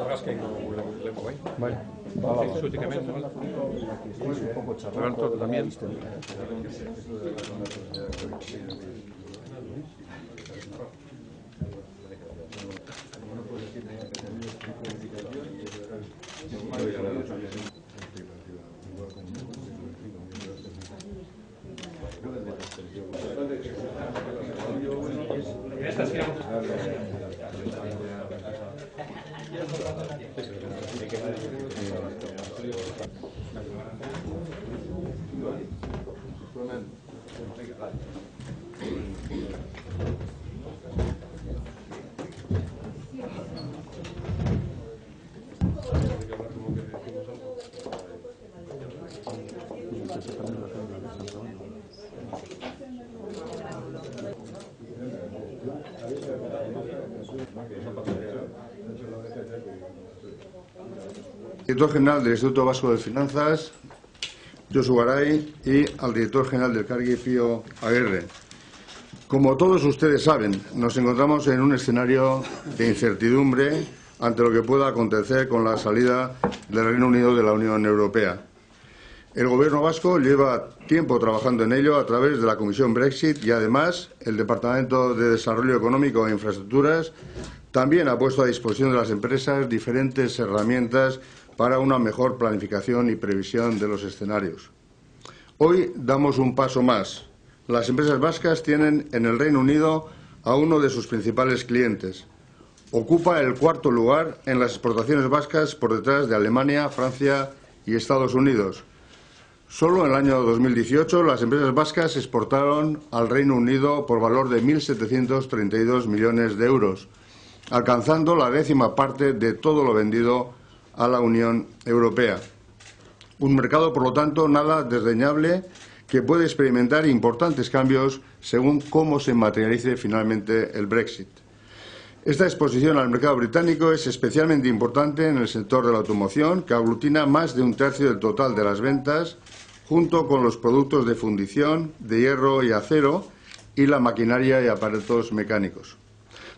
Argazkengo lehenko bai. Bai. Zutik hemen, Roberto también. Director general del Instituto Vasco de Finanzas, Josu Garay, y al director general del Cargi, Pío Aguirre. Como todos ustedes saben, nos encontramos en un escenario de incertidumbre ante lo que pueda acontecer con la salida del Reino Unido de la Unión Europea. El Gobierno vasco lleva tiempo trabajando en ello a través de la Comisión Brexit y, además, el Departamento de Desarrollo Económico e Infraestructuras también ha puesto a disposición de las empresas diferentes herramientas para una mejor planificación y previsión de los escenarios. Hoy damos un paso más. Las empresas vascas tienen en el Reino Unido a uno de sus principales clientes. Ocupa el cuarto lugar en las exportaciones vascas por detrás de Alemania, Francia y Estados Unidos. Solo en el año 2018 las empresas vascas exportaron al Reino Unido por valor de 1.732 millones de euros, alcanzando la 10ª parte de todo lo vendido a la Unión Europea. Un mercado, por lo tanto, nada desdeñable que puede experimentar importantes cambios según cómo se materialice finalmente el Brexit. Esta exposición al mercado británico es especialmente importante en el sector de la automoción, que aglutina más de un tercio del total de las ventas, junto con los productos de fundición, de hierro y acero, y la maquinaria y aparatos mecánicos.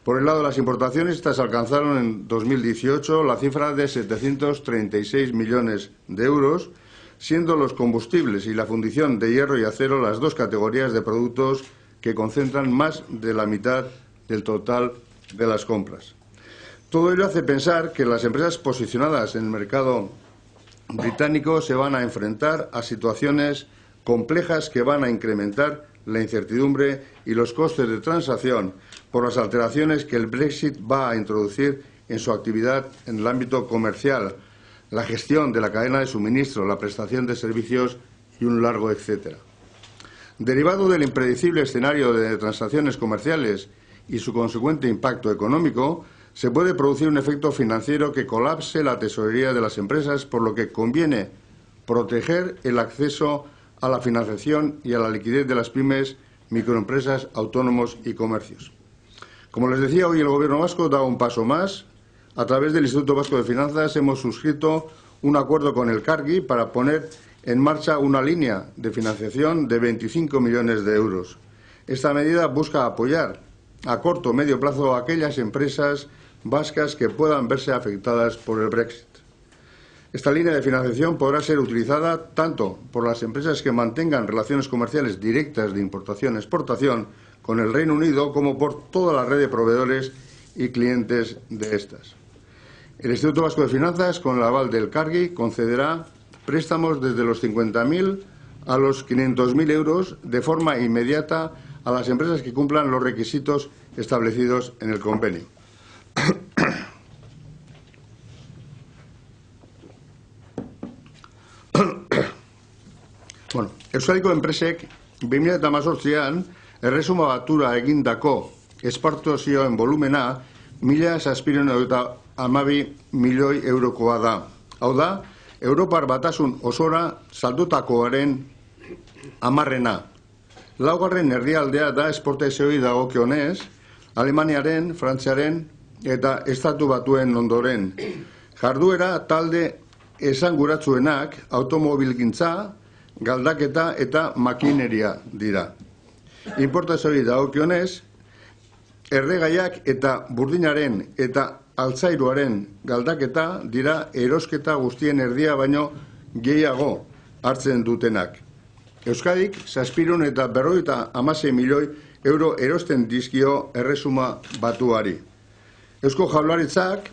Por el lado de las importaciones, estas alcanzaron en 2018 la cifra de 736 millones de euros, siendo los combustibles y la fundición de hierro y acero las dos categorías de productos que concentran más de la mitad del total de las compras. Todo ello hace pensar que las empresas posicionadas en el mercado británico se van a enfrentar a situaciones complejas que van a incrementar la incertidumbre y los costes de transacción por las alteraciones que el Brexit va a introducir en su actividad en el ámbito comercial, la gestión de la cadena de suministro, la prestación de servicios y un largo etcétera. Derivado del impredecible escenario de transacciones comerciales y su consecuente impacto económico, se puede producir un efecto financiero que colapse la tesorería de las empresas, por lo que conviene proteger el acceso a la financiación y a la liquidez de las pymes, microempresas, autónomos y comercios. Como les decía, hoy el Gobierno vasco da un paso más. A través del Instituto Vasco de Finanzas hemos suscrito un acuerdo con el Cargi para poner en marcha una línea de financiación de 25 millones de euros. Esta medida busca apoyar a corto o medio plazo a aquellas empresas vascas que puedan verse afectadas por el Brexit. Esta línea de financiación podrá ser utilizada tanto por las empresas que mantengan relaciones comerciales directas de importación-exportación con el Reino Unido como por toda la red de proveedores y clientes de estas. El Instituto Vasco de Finanzas, con el aval del Cargi, concederá préstamos desde los 50.000 a los 500.000 euros de forma inmediata a las empresas que cumplan los requisitos establecidos en el convenio. Euskadiko enpresek 2018an erresuma batura egindako esportazioen volumena 1.712 milioi eurokoa da. Hau da, Europar Batasun osora saldutakoaren 10%. Laugarren herrialdea da esportazioei dagokionez, Alemaniaren, Frantziaren eta Estatu Batuen ondoren. Jarduera talde esanguratsuenak automobilgintza, galdaketa eta makineria dira. Importazioei dagokionez, Erregaiak eta burdinaren eta altzairuaren galdaketa dira erosketa guztien erdia baino gehiago hartzen dutenak. Euskadik 756 milioi euro erosten dizkio Erresuma Batuari. Eusko Jaurlaritzak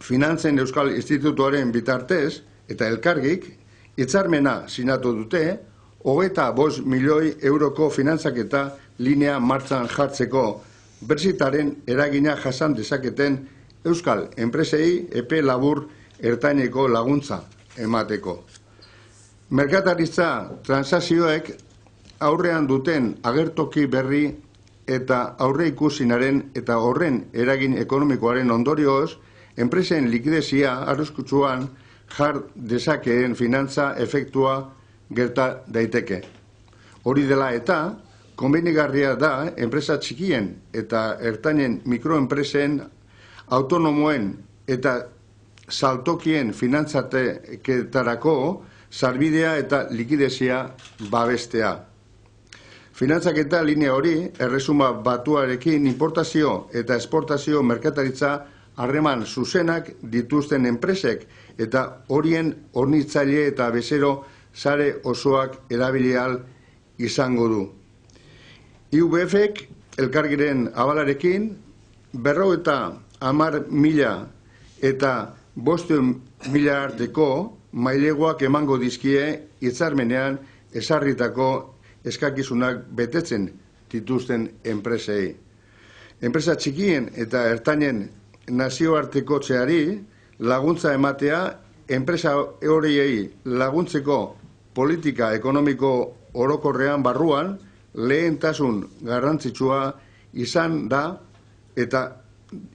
Finantzen Euskal Institutuaren bitartez eta elkargik hitzarmena sinatu dute 25 milioi euroko finantzaketa linea martxan jartzeko Brexitaren eragina jasan dezaketen euskal enpresei epe labur ertaineko laguntza emateko. Merkataritza transakzioek aurrean duten agertoki berri eta aurreikusinaren eta horren eragin ekonomikoaren ondorioz, enpresen likidezia arriskutsuan jar dezakeen finantza efektua gerta daiteke. Hori dela eta, konbenigarria da enpresa txikien eta ertainen mikroenpresen, autonomoen eta saltokien finantzaketarako sarbidea eta likidezia babestea. Finantzaketa linea hori Erresuma Batuarekin importazio eta esportazio merkataritza harreman zuzenak dituzten enpresek eta horien hornitzaile eta bezero sare osoak erabili ahal izango du. IVF-ek elkargiren abalarekin 50.000 eta 500.000 arteko maileguak emango dizkie hitzarmenean ezarritako eskakizunak betetzen dituzten enpresei. Enpresa txikien eta ertainen nazioartekotzeari laguntza ematea enpresa horiei laguntzeko politika ekonomiko orokorrean barruan lehentasun garrantzitsua izan da eta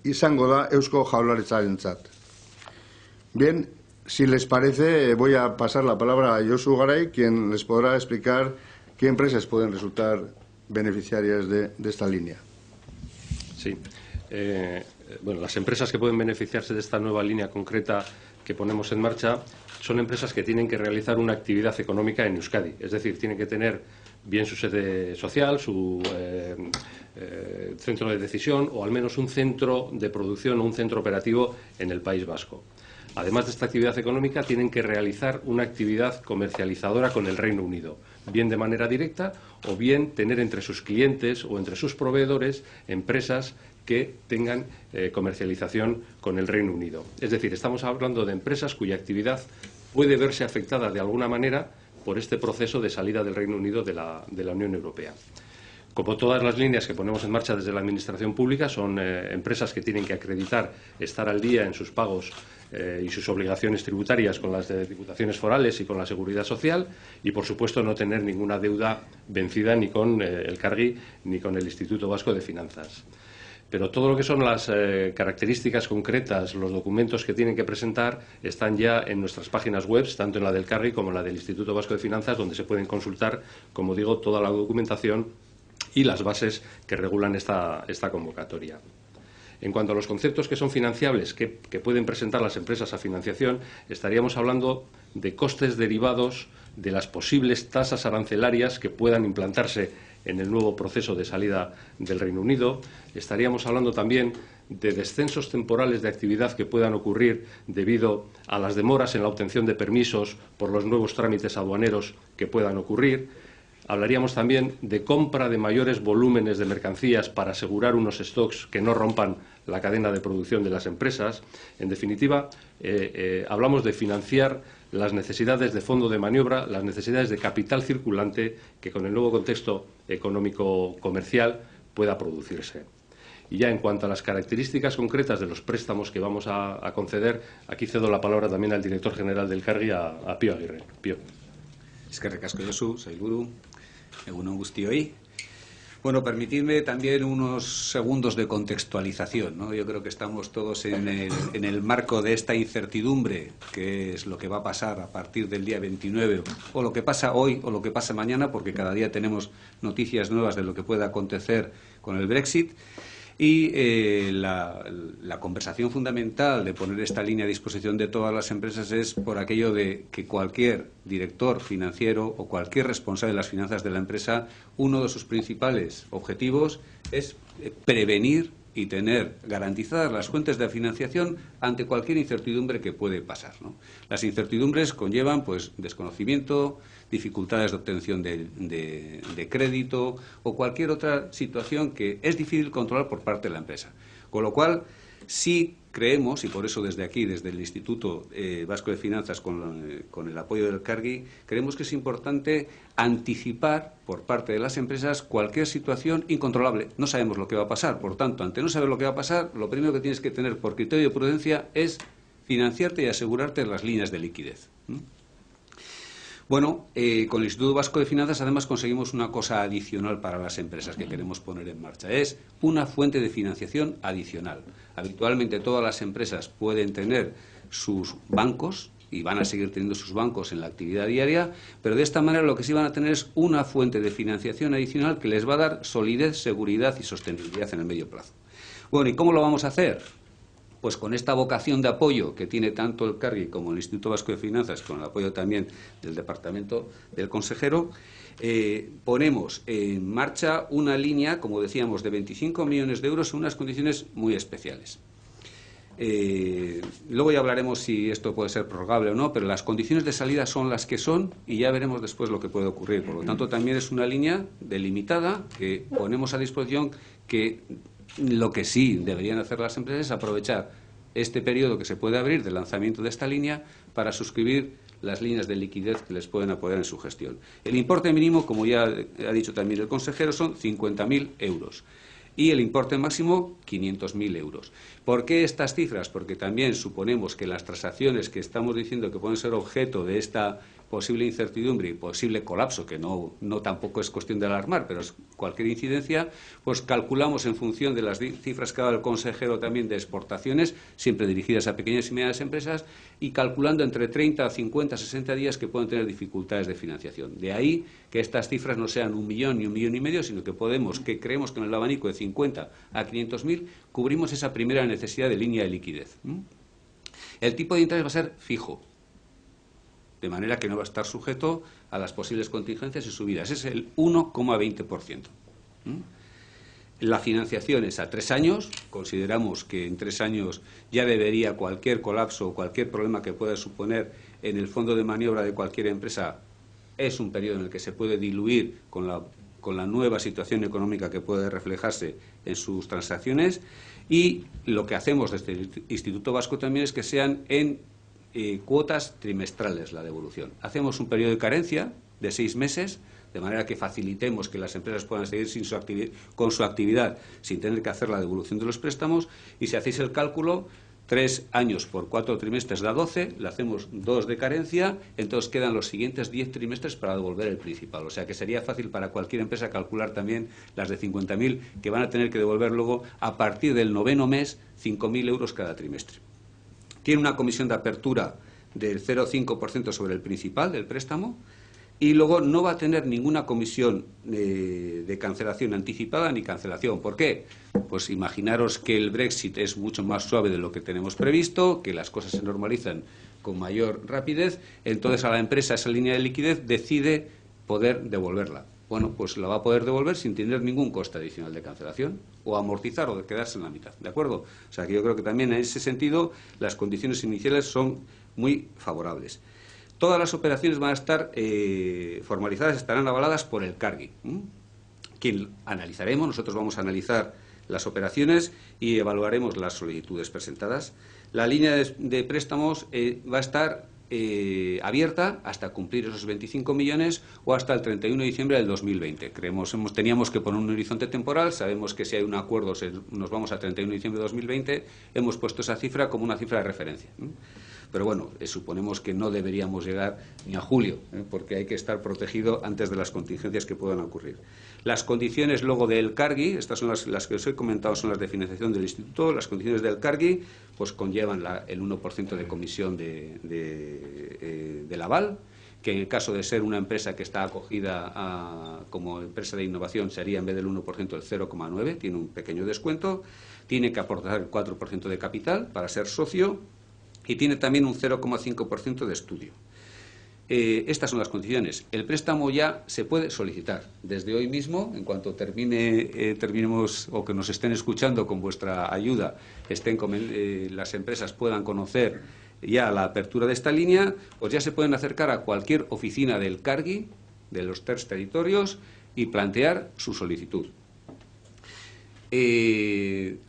izango da Eusko Jaurlaritzarentzat. Bien, si les parece, voy a pasar la palabra a Josu Garay, quien les podrá explicar qué empresas pueden resultar beneficiarias de esta línea. Sí. Bueno, las empresas que pueden beneficiarse de esta nueva línea concreta que ponemos en marcha son empresas que tienen que realizar una actividad económica en Euskadi. Es decir, tienen que tener bien su sede social, su centro de decisión o al menos un centro de producción o un centro operativo en el País Vasco. Además de esta actividad económica, tienen que realizar una actividad comercializadora con el Reino Unido, bien de manera directa o bien tener entre sus clientes o entre sus proveedores empresas que tengan comercialización con el Reino Unido. Es decir, estamos hablando de empresas cuya actividad puede verse afectada de alguna manera por este proceso de salida del Reino Unido de la Unión Europea. Como todas las líneas que ponemos en marcha desde la Administración Pública, son empresas que tienen que acreditar estar al día en sus pagos y sus obligaciones tributarias con las de diputaciones forales y con la Seguridad Social y, por supuesto, no tener ninguna deuda vencida ni con el Cargui ni con el Instituto Vasco de Finanzas. Pero todo lo que son las características concretas, los documentos que tienen que presentar, están ya en nuestras páginas web, tanto en la del Cargui como en la del Instituto Vasco de Finanzas, donde se pueden consultar, como digo, toda la documentación y las bases que regulan esta convocatoria. En cuanto a los conceptos que son financiables, que pueden presentar las empresas a financiación, estaríamos hablando de costes derivados de las posibles tasas arancelarias que puedan implantarse en el nuevo proceso de salida del Reino Unido. Estaríamos hablando también de descensos temporales de actividad que puedan ocurrir debido a las demoras en la obtención de permisos por los nuevos trámites aduaneros que puedan ocurrir. Hablaríamos también de compra de mayores volúmenes de mercancías para asegurar unos stocks que no rompan la cadena de producción de las empresas. En definitiva, hablamos de financiar las necesidades de fondo de maniobra, las necesidades de capital circulante que con el nuevo contexto económico-comercial pueda producirse. Y ya en cuanto a las características concretas de los préstamos que vamos a conceder, aquí cedo la palabra también al director general del Cargui, a Pío Aguirre. Pío. Eskerrik asko Josu, sailburu, egun on guztioi. Bueno, permitidme también unos segundos de contextualización, ¿no? Yo creo que estamos todos en el marco de esta incertidumbre, que es lo que va a pasar a partir del día 29, o lo que pasa hoy o lo que pasa mañana, porque cada día tenemos noticias nuevas de lo que pueda acontecer con el Brexit. Y la conversación fundamental de poner esta línea a disposición de todas las empresas es por aquello de que cualquier director financiero o cualquier responsable de las finanzas de la empresa, uno de sus principales objetivos es prevenir y tener garantizadas las fuentes de financiación ante cualquier incertidumbre que puede pasar, ¿no? Las incertidumbres conllevan pues desconocimiento, dificultades de obtención de crédito o cualquier otra situación que es difícil controlar por parte de la empresa. Con lo cual, sí creemos, y por eso desde aquí, desde el Instituto Vasco de Finanzas, con el apoyo del CARGI, creemos que es importante anticipar por parte de las empresas cualquier situación incontrolable. No sabemos lo que va a pasar, por tanto, ante no saber lo que va a pasar, lo primero que tienes que tener por criterio de prudencia es financiarte y asegurarte las líneas de liquidez. Bueno, con el Instituto Vasco de Finanzas además conseguimos una cosa adicional para las empresas que queremos poner en marcha. Es una fuente de financiación adicional. Habitualmente todas las empresas pueden tener sus bancos y van a seguir teniendo sus bancos en la actividad diaria, pero de esta manera lo que sí van a tener es una fuente de financiación adicional que les va a dar solidez, seguridad y sostenibilidad en el medio plazo. Bueno, ¿y cómo lo vamos a hacer? Pues con esta vocación de apoyo que tiene tanto el CARGI como el Instituto Vasco de Finanzas, con el apoyo también del Departamento del consejero, ponemos en marcha una línea, como decíamos, de 25 millones de euros en unas condiciones muy especiales. Luego ya hablaremos si esto puede ser prorrogable o no, pero las condiciones de salida son las que son y ya veremos después lo que puede ocurrir. Por lo tanto, también es una línea delimitada que ponemos a disposición que lo que sí deberían hacer las empresas es aprovechar este periodo que se puede abrir del lanzamiento de esta línea para suscribir las líneas de liquidez que les pueden apoyar en su gestión. El importe mínimo, como ya ha dicho también el consejero, son 50.000 euros y el importe máximo 500.000 euros. ¿Por qué estas cifras? Porque también suponemos que las transacciones que estamos diciendo que pueden ser objeto de esta posible incertidumbre y posible colapso, que no tampoco es cuestión de alarmar, pero es cualquier incidencia, pues calculamos en función de las cifras que ha dado el consejero también de exportaciones, siempre dirigidas a pequeñas y medianas empresas, y calculando entre 30, 50, 60 días que pueden tener dificultades de financiación. De ahí que estas cifras no sean 1 millón ni 1,5 millones, sino que creemos que en el abanico de 50 a 500.000 cubrimos esa primera necesidad de línea de liquidez. El tipo de interés va a ser fijo, de manera que no va a estar sujeto a las posibles contingencias y subidas. Es el 1,20%. La financiación es a 3 años. Consideramos que en 3 años ya debería cualquier colapso o cualquier problema que pueda suponer en el fondo de maniobra de cualquier empresa, es un periodo en el que se puede diluir con la nueva situación económica que puede reflejarse en sus transacciones. Y lo que hacemos desde el Instituto Vasco también es que sean en cuotas trimestrales la devolución. Hacemos un periodo de carencia de 6 meses, de manera que facilitemos que las empresas puedan seguir con su actividad sin tener que hacer la devolución de los préstamos, y si hacéis el cálculo, 3 años por 4 trimestres da 12, le hacemos 2 de carencia, entonces quedan los siguientes 10 trimestres para devolver el principal. O sea que sería fácil para cualquier empresa calcular también las de 50.000 que van a tener que devolver luego a partir del 9º mes 5.000 euros cada trimestre. Tiene una comisión de apertura del 0,5% sobre el principal del préstamo y luego no va a tener ninguna comisión de cancelación anticipada ni cancelación. ¿Por qué? Pues imaginaros que el Brexit es mucho más suave de lo que tenemos previsto, que las cosas se normalizan con mayor rapidez, entonces a la empresa esa línea de liquidez decide poder devolverla. Bueno, pues la va a poder devolver sin tener ningún coste adicional de cancelación o amortizar o de quedarse en la mitad, ¿de acuerdo? O sea que yo creo que también en ese sentido las condiciones iniciales son muy favorables. Todas las operaciones van a estar formalizadas, estarán avaladas por el CARGI. Quien analizaremos, nosotros vamos a analizar las operaciones y evaluaremos las solicitudes presentadas. La línea de préstamos va a estar abierta hasta cumplir esos 25 millones o hasta el 31 de diciembre del 2020. Teníamos que poner un horizonte temporal, sabemos que si hay un acuerdo nos vamos a 31 de diciembre de 2020, hemos puesto esa cifra como una cifra de referencia. Pero bueno, suponemos que no deberíamos llegar ni a julio, porque hay que estar protegido antes de las contingencias que puedan ocurrir. Las condiciones luego del CARGI, estas son las que os he comentado, son las de financiación del Instituto. Las condiciones del CARGI pues conllevan el 1% de comisión del aval, que en el caso de ser una empresa que está acogida como empresa de innovación sería en vez del 1% el 0,9%, tiene un pequeño descuento, tiene que aportar el 4% de capital para ser socio y tiene también un 0,5% de estudio. Estas son las condiciones. El préstamo ya se puede solicitar desde hoy mismo, en cuanto terminemos o que nos estén escuchando con vuestra ayuda, las empresas puedan conocer ya la apertura de esta línea, pues ya se pueden acercar a cualquier oficina del CARGI, de los 3 territorios, y plantear su solicitud.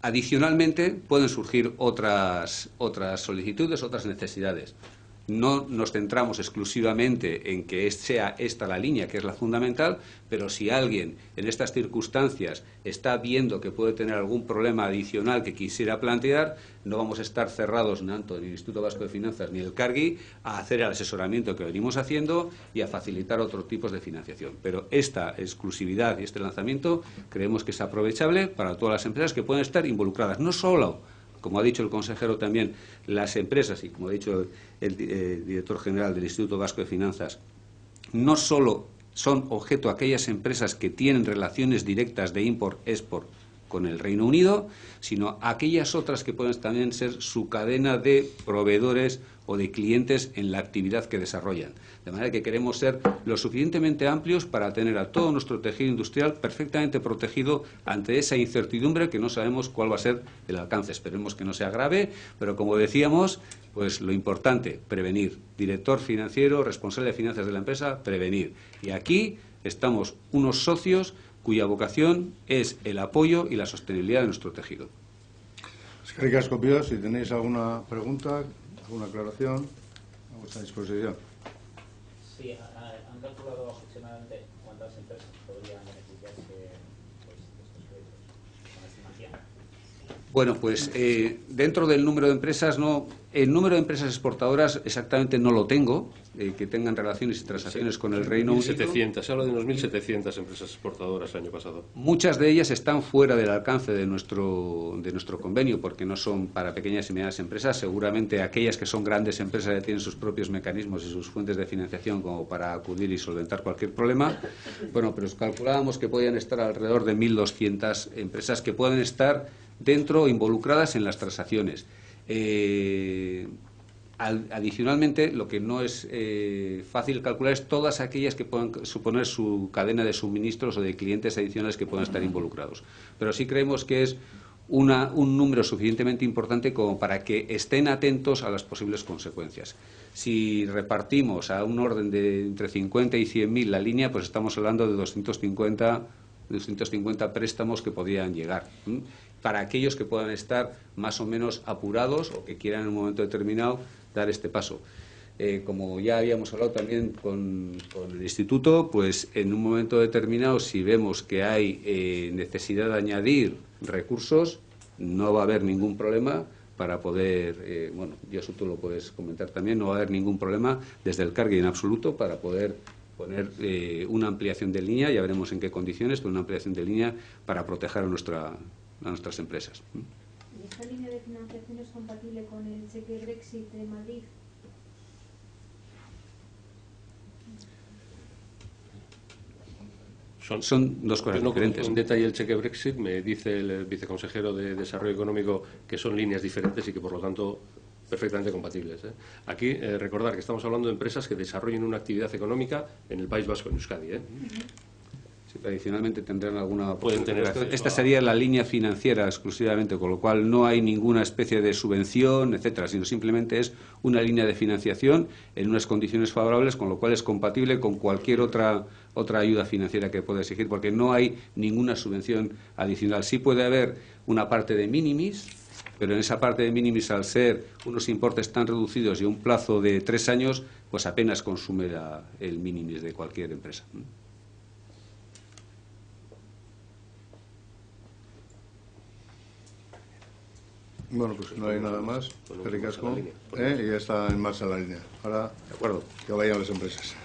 Adicionalmente, pueden surgir otras solicitudes, otras necesidades. No nos centramos exclusivamente en que sea esta la línea, que es la fundamental, pero si alguien en estas circunstancias está viendo que puede tener algún problema adicional que quisiera plantear, no vamos a estar cerrados tanto el Instituto Vasco de Finanzas ni el CARGI a hacer el asesoramiento que venimos haciendo y a facilitar otros tipos de financiación. Pero esta exclusividad y este lanzamiento creemos que es aprovechable para todas las empresas que pueden estar involucradas, no solo, como ha dicho el consejero también, las empresas, y como ha dicho el director general del Instituto Vasco de Finanzas, no solo son objeto aquellas empresas que tienen relaciones directas de import-export con el Reino Unido, sino aquellas otras que pueden también ser su cadena de proveedores o de clientes en la actividad que desarrollan. De manera que queremos ser lo suficientemente amplios para tener a todo nuestro tejido industrial perfectamente protegido ante esa incertidumbre que no sabemos cuál va a ser el alcance. Esperemos que no sea grave, pero como decíamos, pues lo importante, prevenir. Director financiero, responsable de finanzas de la empresa, prevenir. Y aquí estamos unos socios cuya vocación es el apoyo y la sostenibilidad de nuestro tejido. Eskerrik asko, Pío. Si tenéis alguna pregunta, alguna aclaración, a vuestra disposición. Sí, han calculado aproximadamente cuántas empresas podrían beneficiarse de estos créditos, con estimación. Bueno, pues dentro del número de empresas, el número de empresas exportadoras exactamente no lo tengo, que tengan relaciones y transacciones con el Reino Unido. 1.700, se habla de unos 1.700 empresas exportadoras el año pasado. Muchas de ellas están fuera del alcance de nuestro convenio, porque no son para pequeñas y medianas empresas. Seguramente aquellas que son grandes empresas ya tienen sus propios mecanismos y sus fuentes de financiación como para acudir y solventar cualquier problema. Bueno, pero calculábamos que podían estar alrededor de 1.200 empresas que pueden estar dentro, involucradas en las transacciones. Adicionalmente, lo que no es fácil calcular es todas aquellas que puedan suponer su cadena de suministros o de clientes adicionales que puedan estar involucrados. Pero sí creemos que es un número suficientemente importante como para que estén atentos a las posibles consecuencias. Si repartimos a un orden de entre 50 y 100.000 la línea, pues estamos hablando de 250 préstamos que podrían llegar. Para aquellos que puedan estar más o menos apurados o que quieran en un momento determinado dar este paso. Como ya habíamos hablado también con el Instituto, pues en un momento determinado, si vemos que hay necesidad de añadir recursos, no va a haber ningún problema para poder, bueno, Josu, tú lo puedes comentar también, no va a haber ningún problema desde el CARGI en absoluto para poder poner una ampliación de línea, ya veremos en qué condiciones, pero una ampliación de línea para proteger a nuestras empresas. ¿Y esta línea de financiación es compatible con el cheque Brexit de Madrid? Son dos cosas diferentes. En detalle el cheque Brexit, me dice el viceconsejero de Desarrollo Económico que son líneas diferentes y que, por lo tanto, perfectamente compatibles. Aquí, recordar que estamos hablando de empresas que desarrollen una actividad económica en el País Vasco, en Euskadi. Sí, adicionalmente tendrán alguna... Pueden tener esta sería la línea financiera exclusivamente, con lo cual no hay ninguna especie de subvención, etcétera, sino simplemente es una línea de financiación en unas condiciones favorables, con lo cual es compatible con cualquier otra ayuda financiera que pueda exigir, porque no hay ninguna subvención adicional. Sí puede haber una parte de minimis, pero en esa parte de minimis, al ser unos importes tan reducidos y un plazo de 3 años, pues apenas consume el minimis de cualquier empresa. Bueno, pues no hay nada más. Eskerrik asko. Y ya está en marcha la línea. Ahora, De acuerdo. que vayan las empresas.